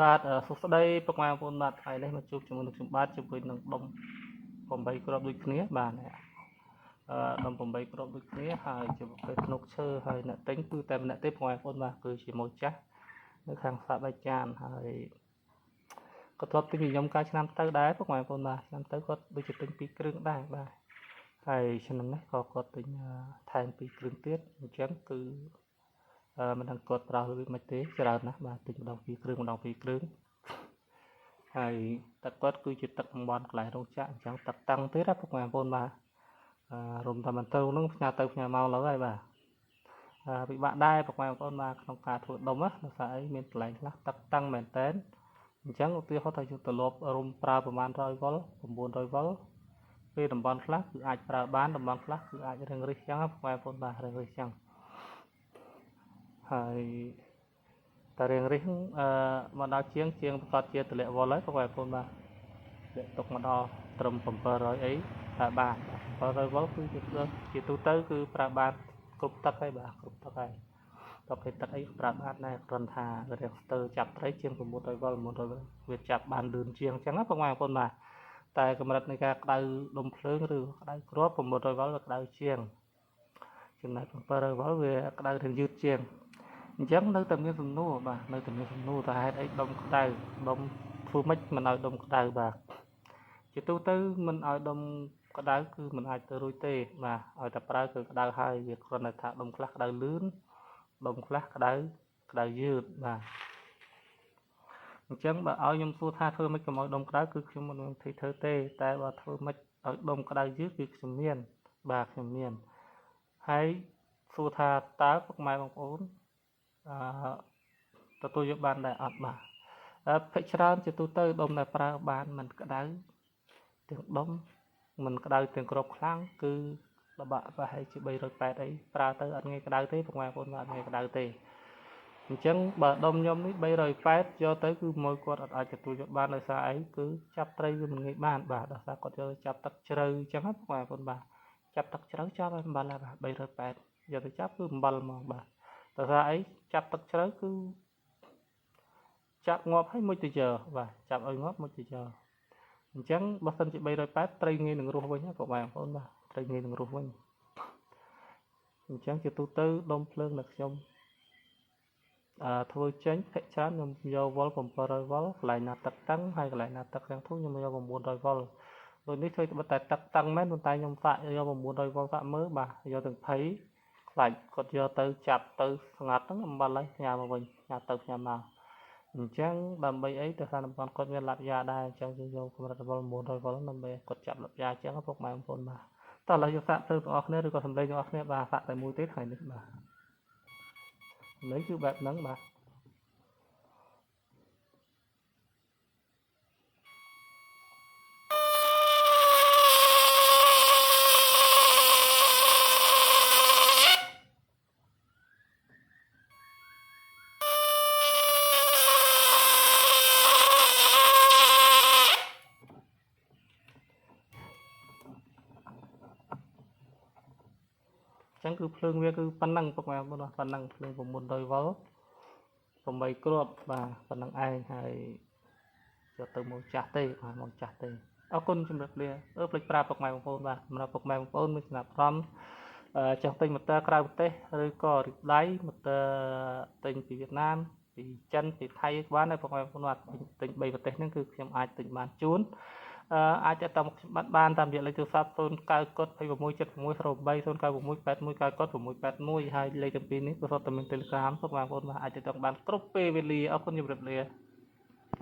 បាទសុខស្ដីពុកម៉ែបងប្អូនបាទថ្ងៃនេះមកជួបជាមួយនឹងខ្ញុំបាទជាមួយនឹងដុំ8គ្រាប់ដូចគ្នាបាទដុំ8គ្រាប់ដូចគ្នាហើយជាប្រភេទភ្នុកឈើហើយអ្នកទិញគឺតែម្នាក់ទេពុកម៉ែបងប្អូនបាទគឺជាម៉ូចាស់នៅខាងសាបៃចានហើយក៏ធ្លាប់ទិញញញឹមកាលឆ្នាំទៅដែរពុកម៉ែបងប្អូនបាទឆ្នាំទៅគាត់ដូចជាទិញ2គ្រឿងដែរបាទហើយឆ្នាំនេះក៏គាត់ទិញថែម2គ្រឿងទៀតអញ្ចឹងគឺមិនដឹងគាត់ប្រើរបៀបម៉េចទេច្រើនណាស់បាទទិញម្ដង2គ្រឿងហើយទឹកគាត់គឺជាទឹកតំបន់កន្លែងរោងចក្រអញ្ចឹងទឹកតឹងទៀតណាពុកម៉ែបងប្អូនបាទរុំតែមិនទៅនឹងផ្ញើទៅផ្ញើមកលើហើយបាទពិបាកដែរពុកម៉ែបងប្អូនបាទក្នុងការធ្វើដុំណាដោយសារអីមានកន្លែងខ្លះទឹកតឹងមែនតើអញ្ចឹងឧទាហរណ៍ថាយើងទៅលបរុំប្រើប្រមាណ100វ៉ុល900វ៉ុលពេលតំបន់ខ្លះគឺអាចប្រើបានតំបន់ខ្លះគឺអាចរឹងរិះអញ្ចឹងពុកម៉ែបងប្អូនបាទរឹងរិះអញ្ចឹងហើយតែរៀងរិះមកដល់ជាងប្រកាសជាតម្លាក់វ៉ុលហើយពុកម៉ែបងប្អូនបាទលាក់ទុកមកដល់ត្រឹម700អីប្រើបាន700វ៉ុលគឺជាទូទៅគឺប្រើបានគ្រប់ទឹកហើយបាទគ្រប់ទឹកហើយប្រភេទទឹកអីប្រើបានដែរគ្រាន់ថារៀងស្ទើរចាប់ត្រីជាង900វ៉ុលវាចាប់បានលឿនជាងអញ្ចឹងណាពុកម៉ែបងប្អូនបាទតែកម្រិតនៃការក្តៅដុំភ្លើងឬក្តៅគ្រាប់900វ៉ុលវាក្តៅជាងចំណែក700វ៉ុលវាក្តៅរៀងយឺតជាងអញ្ចឹងនៅតែមានសំណួរបាទនៅតែមានសំណួរថាហេតុអីដុំក្តៅដុំធ្វើម៉េចមិនឲ្យដុំក្តៅបាទជាទូទៅមិនឲ្យដុំក្តៅគឺមិនអាចទៅរួចទេបាទឲ្យតែប្រើគឺក្តៅហើយវាគ្រាន់តែថាដុំខ្លះក្តៅលឿនដុំខ្លះក្តៅយឺតបាទអញ្ចឹងបើឲ្យខ្ញុំសួរថាធ្វើម៉េចកុំឲ្យដុំក្តៅគឺខ្ញុំមិនមានវិធីធ្វើទេតែបើធ្វើម៉េចឲ្យដុំក្តៅយឺតគឺខ្ញុំមានបាទខ្ញុំមានហើយសួរថាតើពុកម៉ែបងប្អូនទទួលយកបានដែរអត់បាទភាគច្រើនជាទូទៅដុំដែលប្រើបានមិនក្តៅទាំងដុំមិនក្តៅទាំងគ្រាប់ខ្លាំងគឺលបាក់ប្រហែលជា380អីប្រើទៅអត់ងាយក្តៅទេពុកម៉ែបងប្អូនអត់ងាយក្តៅទេអញ្ចឹងបើដុំខ្ញុំនេះ380យកទៅគឺមួយគាត់អត់អាចទទួលយកបានដោយសារអីគឺចាប់ត្រីវាមិនងាយបានបាទដោយសារគាត់យកទៅចាប់ទឹកជ្រៅអញ្ចឹងណាពុកម៉ែបងប្អូនបាទចាប់ទឹកជ្រៅចាប់ឲ្យអំបិលហើយបាទ380យកទៅចាប់គឺអំបិលហ្មងបាទដោយសារអីចាប់ទឹកជ្រៅគឺចាប់ងាប់ឲ្យមួយទៅយកបាទចាប់ឲ្យងាប់មួយទៅយកអញ្ចឹងបើសិនជា380ត្រីងាយនឹងរស់វិញណាពុកម៉ែបងប្អូនបាទត្រីងាយនឹងរស់វិញអញ្ចឹងជាទូទៅដុំភ្លើងដែលខ្ញុំធ្វើចេញភាគច្រើនខ្ញុំយកវ៉ុល700វ៉ុលកន្លែងណាទឹកតឹងហើយកន្លែងណាទឹករាំងធូរខ្ញុំយក900វ៉ុលដូចនេះធ្វើតែទឹកតឹងមែនប៉ុន្តែខ្ញុំសាកយក900វ៉ុលសាកមើលបាទយកទាំង20ខ្លាចគាត់យកទៅចាប់ទៅស្ងាត់ហ្នឹងអំបិលហើយផ្ញើមកវិញផ្ញើទៅផ្ញើមកអញ្ចឹងដើម្បីអីទៅសារតំបន់គាត់មានឡាប់យ៉ាដែរអញ្ចឹងយើងយកកម្រិតវ៉ុល900វ៉ុលដើម្បីគាត់ចាប់ឡាប់យ៉ាអញ្ចឹងពុកម៉ែបងប្អូនបាទតោះឥឡូវយើងសាកធ្វើបងប្អូនគ្នាឬក៏សម្លេងបងប្អូនគ្នាបាទសាកតែមួយទេថ្ងៃនេះបាទសម្លេងគឺបែបហ្នឹងបាទអញ្ចឹងគឺភ្លើងវាគឺប៉ុណ្ណឹងពុកម៉ែបងប្អូនប៉ុណ្ណឹងភ្លើង900វ៉ុល8គ្រាប់បាទប៉ុណ្ណឹងឯងហើយយកទៅមកចាស់ទេបាទមកចាស់ទេអរគុណជំរាបលាភ្លេចប្រាប់ពុកម៉ែបងប្អូនបាទសម្រាប់ពុកម៉ែបងប្អូនមានចំណាប់អារម្មណ៍ចង់ទិញម៉ូទ័រក្រៅប្រទេសឬក៏រីកដៃម៉ូទ័រទិញពីវៀតណាមពីចិនពីថៃក៏បានដែរពុកម៉ែបងប្អូនបាទទិញ3ប្រទេសហ្នឹងគឺខ្ញុំអាចទិញបានជូនអាចតាមខ្ញុំបានតាមរយៈលេខទូរស័ព្ទ09កុដ267608 09681991កុដ681ហើយលេខទាំងពីរនេះក៏សុទ្ធតែមាន Telegram ពុកម៉ែបងប្អូនបាទអាចទៅបានគ្រប់ពេលវេលាអរគុណជំរាបលា